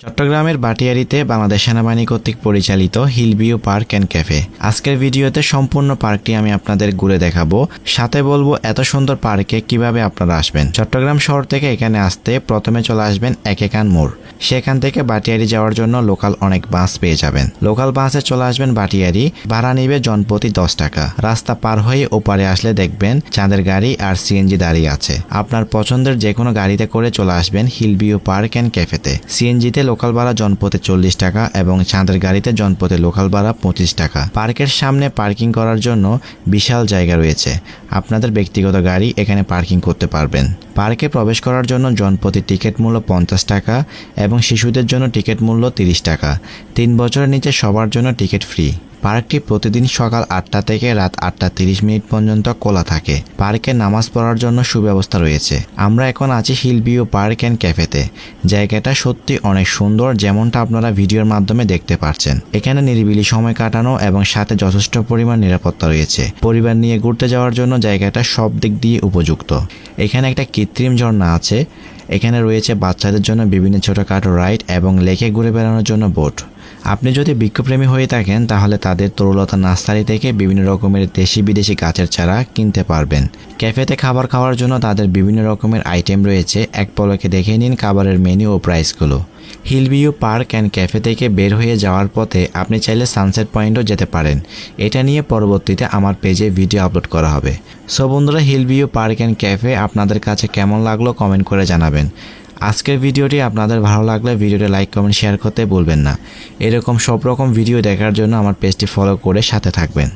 চট্টগ্রামের বাটিয়াড়িতে বাংলাদেশ সেনাবাহিনী কর্তৃক পরিচালিত Hill View Park and Cafe. আজকের ভিডিওতে সম্পূর্ণ পার্কটি আমি আপনাদের ঘুরে দেখাবো, সাথে বলবো এত সুন্দর পার্কে কিভাবে আপনারা আসবেন। চট্টগ্রাম শহর থেকে এখানে আসতে প্রথমে চলে আসবেন একেকান মোড়। সেখান থেকে বাটিয়াড়ি যাওয়ার জন্য লোকাল অনেক বাস পেয়ে যাবেন। লোকাল বাসে চলে আসবেন বাটিয়াড়ি, ভাড়া নিবে জনপ্রতি 10 টাকা। রাস্তা পার হয়ে ওপারে আসলে দেখবেন চাঁদের গাড়ি আর সিএনজি দাঁড়িয়ে আছে। আপনার পছন্দের যে কোনো গাড়িতে করে চলে আসবেন হিল ভিউ পার্ক অ্যান্ড ক্যাফেতে। সিএনজিতে লোকাল ভাড়া জনপথে 40 টাকা এবং চাঁদের গাড়িতে জনপথে লোকাল ভাড়া 25 টাকা। পার্কের সামনে পার্কিং করার জন্য বিশাল জায়গা রয়েছে। আপনাদের ব্যক্তিগত গাড়ি এখানে পার্কিং করতে পারবেন। পার্কে প্রবেশ করার জন্য জনপ্রতি টিকিট মূল্য 50 টাকা এবং শিশুদের জন্য টিকিট মূল্য 30 টাকা। 3 বছরের নিচে সবার জন্য টিকিট ফ্রি। পার্কটি প্রতিদিন সকাল 8টা থেকে রাত 8:30 পর্যন্ত খোলা থাকে। পার্কে নামাজ পড়ার জন্য সুব্যবস্থা রয়েছে। আমরা এখন আছি হিল ভিউ পার্ক অ্যান্ড ক্যাফেতে। জায়গাটা সত্যি অনেক সুন্দর, যেমনটা আপনারা ভিডিওর মাধ্যমে দেখতে পাচ্ছেন। এখানে নিরিবিলি সময় কাটানো এবং সাথে যথেষ্ট পরিমাণ নিরাপত্তা রয়েছে। পরিবার নিয়ে ঘুরতে যাওয়ার জন্য জায়গাটা সব দিক দিয়ে উপযুক্ত। এখানে একটা কৃত্রিম ঝর্ণা আছে। এখানে রয়েছে বাচ্চাদের জন্য বিভিন্ন ছোটখাটো রাইড এবং লেকে ঘুরে বেড়ানোর জন্য বোট। আপনি যদি বৃক্ষপ্রেমী হয়ে থাকেন তাহলে তাদের তরুলতা নার্সারি থেকে বিভিন্ন রকমের দেশি বিদেশি গাছের চারা কিনতে পারবেন। ক্যাফেতে খাবার খাওয়ার জন্য তাদের বিভিন্ন রকমের আইটেম রয়েছে। এক পলকে দেখে নিন খাবারের মেনু ও প্রাইসগুলো। Hill View Park and Cafe থেকে বের হয়ে যাওয়ার পথে আপনি চাইলে সানসেট পয়েন্টও যেতে পারেন। এটা নিয়ে পরবর্তীতে আমার পেজে ভিডিও আপলোড করা হবে। সো বন্ধুরা, Hill View Park and Cafe আপনাদের কাছে কেমন লাগলো কমেন্ট করে জানাবেন। আজকের ভিডিওটি আপনাদের ভালো লাগলে ভিডিওটি লাইক কমেন্ট শেয়ার করতে ভুলবেন না। এরকম সব রকম ভিডিও দেখার জন্য আমার পেজটি ফলো করে সাথে থাকবেন।